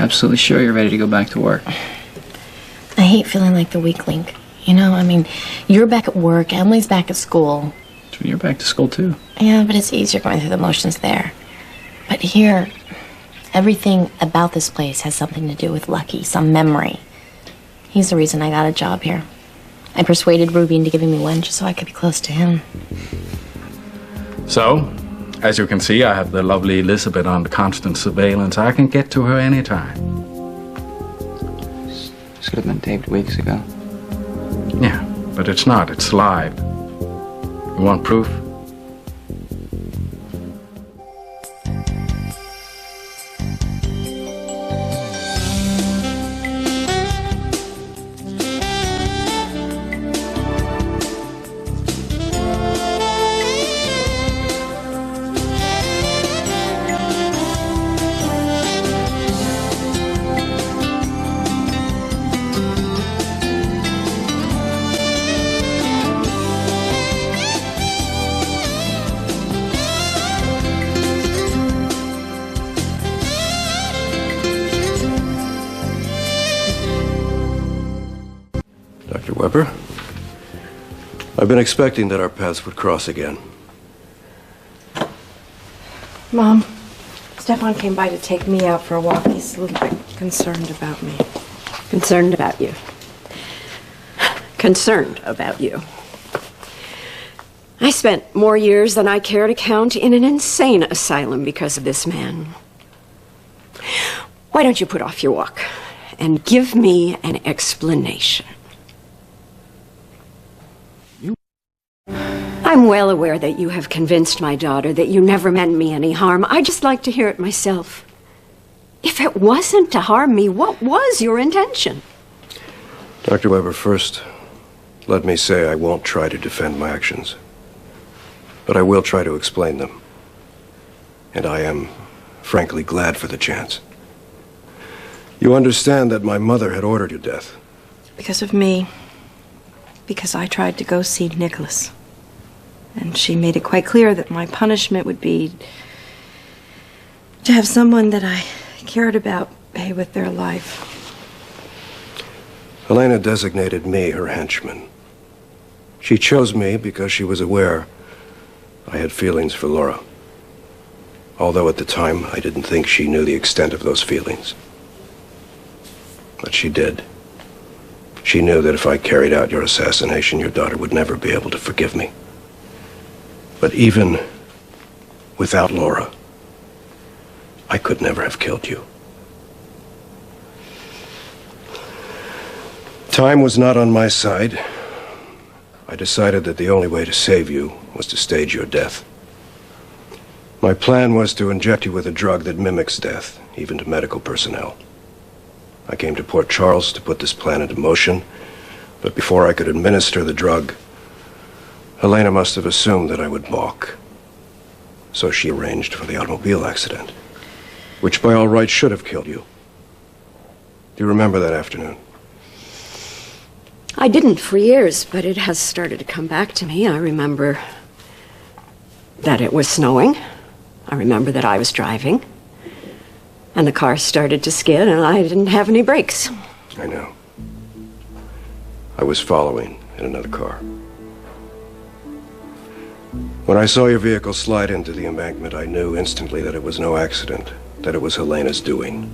absolutely sure you're ready to go back to work? I hate feeling like the weak link. You know, I mean, you're back at work, Emily's back at school. You're back to school, too. Yeah, but it's easier going through the motions there. But here, everything about this place has something to do with Lucky, some memory. He's the reason I got a job here. I persuaded Ruby into giving me one just so I could be close to him. So, as you can see, I have the lovely Elizabeth under constant surveillance. I can get to her anytime. Should have been taped weeks ago. Yeah, but it's not. It's live. You want proof? Dr. Weber, I've been expecting that our paths would cross again. Mom, Stefan came by to take me out for a walk. He's a little bit concerned about me. Concerned about you. Concerned about you. I spent more years than I care to count in an insane asylum because of this man. Why don't you put off your walk and give me an explanation? I'm well aware that you have convinced my daughter that you never meant me any harm. I'd just like to hear it myself. If it wasn't to harm me, what was your intention? Dr. Weber, first, let me say I won't try to defend my actions. But I will try to explain them. And I am, frankly, glad for the chance. You understand that my mother had ordered your death. Because of me. Because I tried to go see Nikolas. And she made it quite clear that my punishment would be to have someone that I cared about pay with their life. Helena designated me her henchman. She chose me because she was aware I had feelings for Laura. Although at the time I didn't think she knew the extent of those feelings. But she did. She knew that if I carried out your assassination, your daughter would never be able to forgive me. But even without Laura, I could never have killed you. Time was not on my side. I decided that the only way to save you was to stage your death. My plan was to inject you with a drug that mimics death, even to medical personnel. I came to Port Charles to put this plan into motion, but before I could administer the drug, Helena must have assumed that I would balk. So she arranged for the automobile accident, which by all rights should have killed you. Do you remember that afternoon? I didn't for years, but it has started to come back to me. I remember that it was snowing. I remember that I was driving. And the car started to skid, and I didn't have any brakes. I know. I was following in another car. When I saw your vehicle slide into the embankment, I knew instantly that it was no accident, that it was Helena's doing.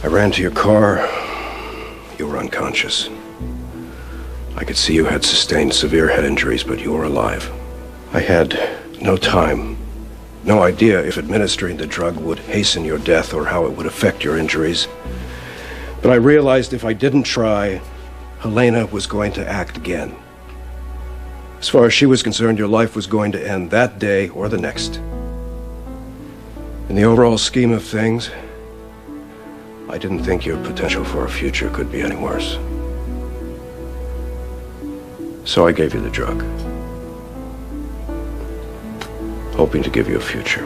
I ran to your car. You were unconscious. I could see you had sustained severe head injuries, but you were alive. I had no time, no idea if administering the drug would hasten your death or how it would affect your injuries. But I realized if I didn't try, Helena was going to act again. As far as she was concerned, your life was going to end that day or the next. In the overall scheme of things, I didn't think your potential for a future could be any worse. So I gave you the drug, hoping to give you a future.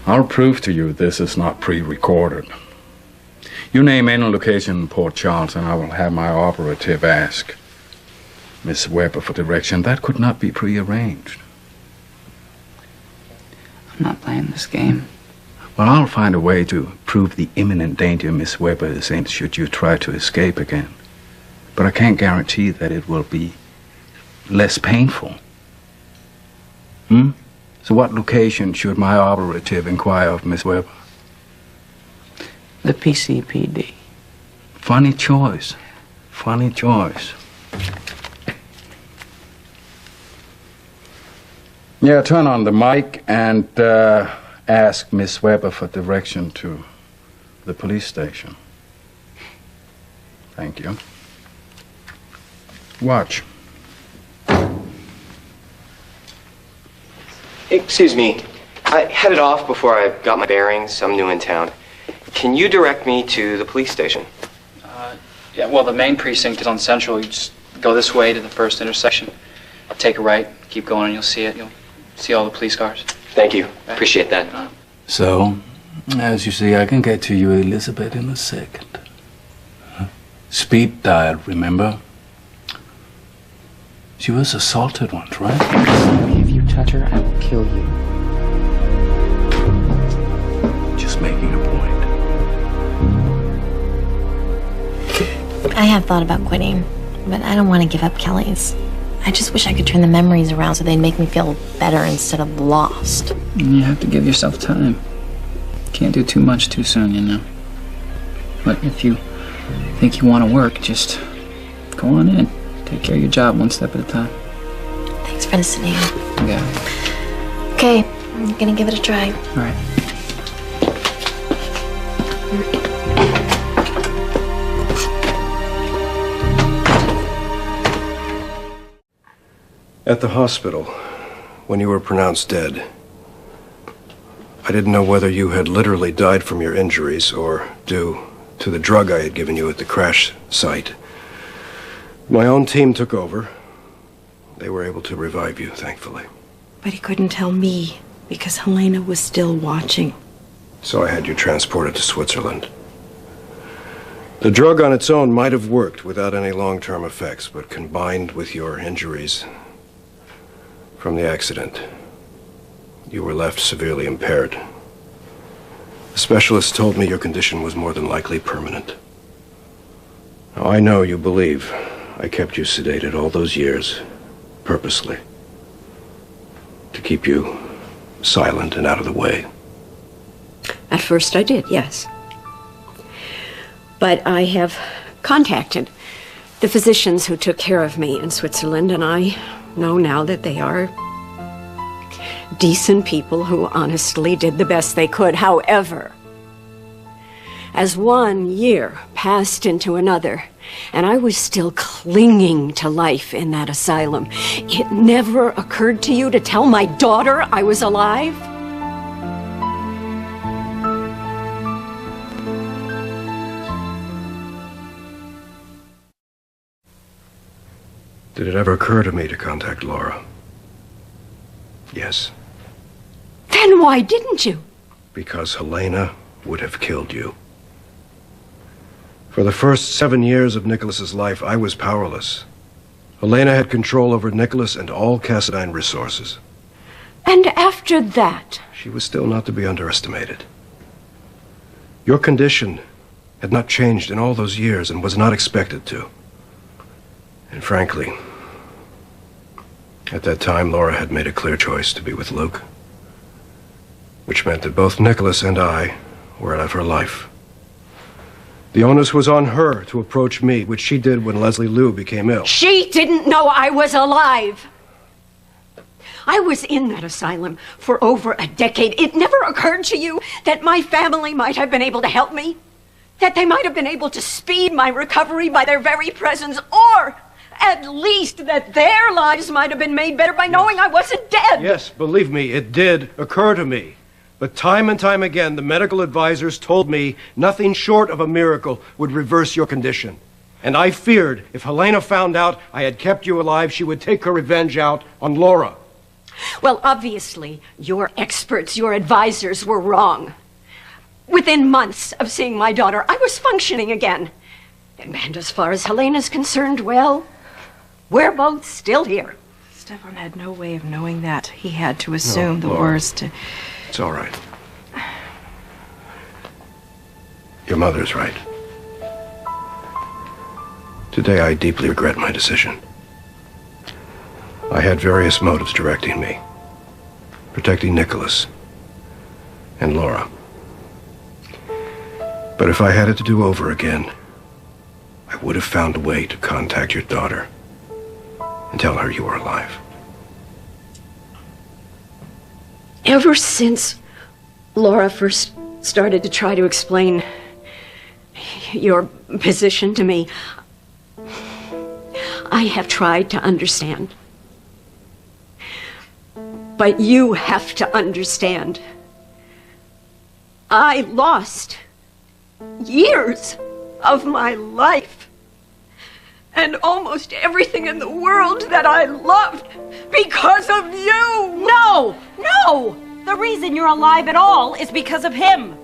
I'll prove to you this is not pre-recorded. You name any location in Port Charles and I will have my operative ask Miss Weber for direction. That could not be prearranged. I'm not playing this game. Well, I'll find a way to prove the imminent danger Miss Weber is in should you try to escape again. But I can't guarantee that it will be less painful. So what location should my operative inquire of Miss Weber? The PCPD. Funny choice. Funny choice. Yeah, turn on the mic and ask Miss Weber for direction to the police station. Thank you. Watch. Excuse me. I headed off before I got my bearings. I'm new in town. Can you direct me to the police station? Yeah, well, the main precinct is on Central. You just go this way to the first intersection. Take a right, keep going, and you'll see it. You'll see all the police cars. Thank you. Appreciate that. So, as you see, I can get to you, Elizabeth, in a second. Speed dial, remember? She was assaulted once, right? If you touch her, I will kill you. Just making a point. I have thought about quitting, but I don't want to give up Kelly's. I just wish I could turn the memories around so they'd make me feel better instead of lost. You have to give yourself time. Can't do too much too soon, you know. But if you think you want to work, just go on in. Take care of your job one step at a time. Thanks for listening. Yeah. Okay, I'm gonna give it a try. All right. At the hospital, when you were pronounced dead, I didn't know whether you had literally died from your injuries or due to the drug I had given you at the crash site. My own team took over. They were able to revive you, thankfully. But he couldn't tell me because Helena was still watching. So I had you transported to Switzerland. The drug on its own might have worked without any long-term effects, but combined with your injuries from the accident, you were left severely impaired. The specialist told me your condition was more than likely permanent. Now, I know you believe I kept you sedated all those years, purposely, to keep you silent and out of the way. At first I did, yes. But I have contacted the physicians who took care of me in Switzerland, and I know now that they are decent people who honestly did the best they could. However, as 1 year passed into another, and I was still clinging to life in that asylum, it never occurred to you to tell my daughter I was alive? Did it ever occur to me to contact Laura? Yes. Then why didn't you? Because Helena would have killed you. For the first 7 years of Nikolas's life, I was powerless. Helena had control over Nikolas and all Cassadine resources. And after that? She was still not to be underestimated. Your condition had not changed in all those years and was not expected to. And frankly, at that time, Laura had made a clear choice to be with Luke, which meant that both Nikolas and I were out of her life. The onus was on her to approach me, which she did when Leslie Liu became ill. She didn't know I was alive. I was in that asylum for over a decade. It never occurred to you that my family might have been able to help me? That they might have been able to speed my recovery by their very presence, or at least that their lives might have been made better by knowing I wasn't dead. Yes, believe me, it did occur to me. But time and time again, the medical advisors told me nothing short of a miracle would reverse your condition. And I feared if Helena found out I had kept you alive, she would take her revenge out on Laura. Well, obviously, your experts, your advisors were wrong. Within months of seeing my daughter, I was functioning again. And as far as Helena's concerned, well, we're both still here. Stefan had no way of knowing that. He had to assume the Laura. worst. It's all right. Your mother's right. Today, I deeply regret my decision. I had various motives directing me. Protecting Nikolas and Laura. But if I had it to do over again, I would have found a way to contact your daughter and tell her you were alive. Ever since Laura first started to try to explain your position to me, I have tried to understand. But you have to understand. I lost years of my life and almost everything in the world that I loved because of you. No! No! The reason you're alive at all is because of him.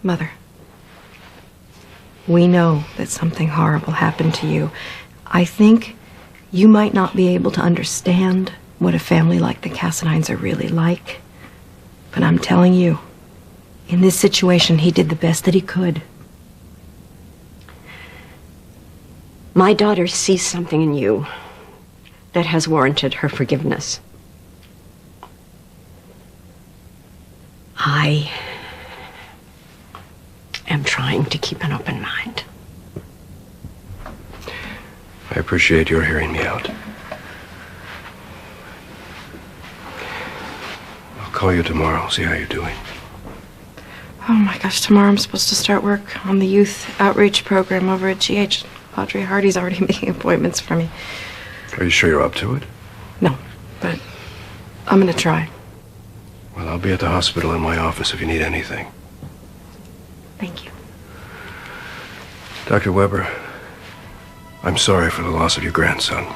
Mother, we know that something horrible happened to you. I think you might not be able to understand what a family like the Cassadines are really like. But I'm telling you, in this situation, he did the best that he could. My daughter sees something in you that has warranted her forgiveness. I am trying to keep an open mind. I appreciate your hearing me out. I'll call you tomorrow, see how you're doing. Oh my gosh, tomorrow I'm supposed to start work on the youth outreach program over at GH. Audrey Hardy's already making appointments for me. Are you sure you're up to it? No, but I'm gonna try. Well, I'll be at the hospital in my office if you need anything. Thank you. Dr. Weber, I'm sorry for the loss of your grandson.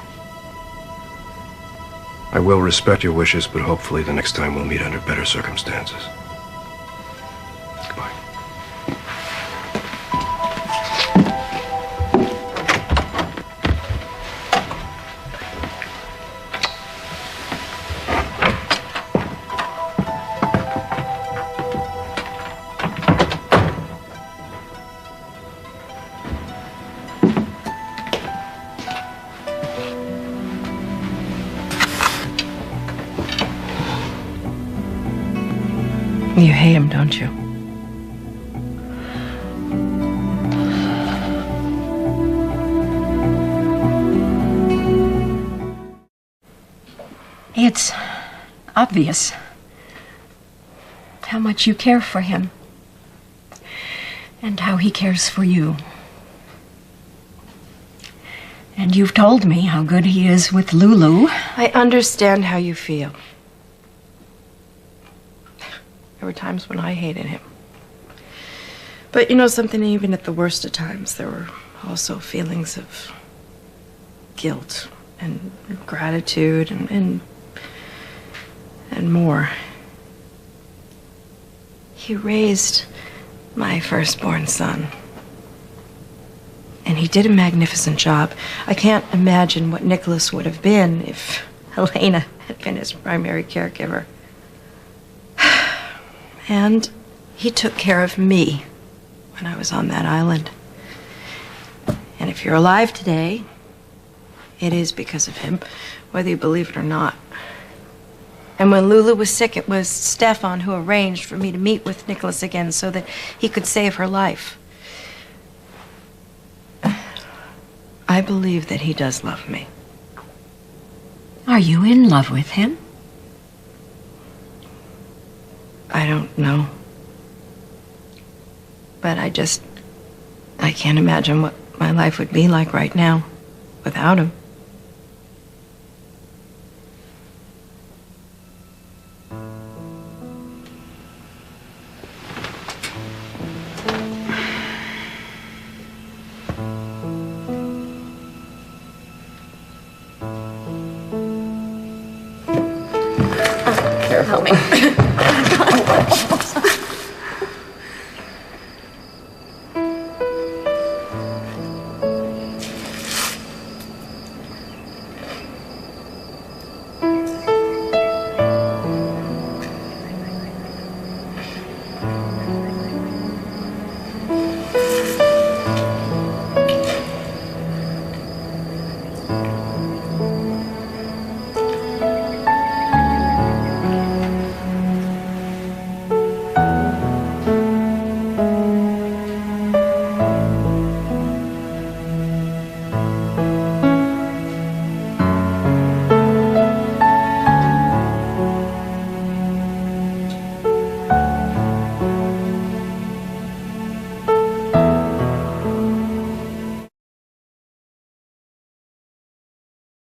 I will respect your wishes, but hopefully the next time we'll meet under better circumstances. Goodbye. You hate him, don't you? It's obvious how much you care for him and how he cares for you. And you've told me how good he is with Lulu. I understand how you feel. There were times when I hated him. But you know something, even at the worst of times, there were also feelings of guilt and gratitude and more. He raised my firstborn son. And he did a magnificent job. I can't imagine what Nikolas would have been if Helena had been his primary caregiver. And he took care of me when I was on that island. And if you're alive today, it is because of him, whether you believe it or not. And when Lulu was sick, it was Stefan who arranged for me to meet with Nikolas again so that he could save her life. I believe that he does love me. Are you in love with him? I don't know. But I can't imagine what my life would be like right now without him.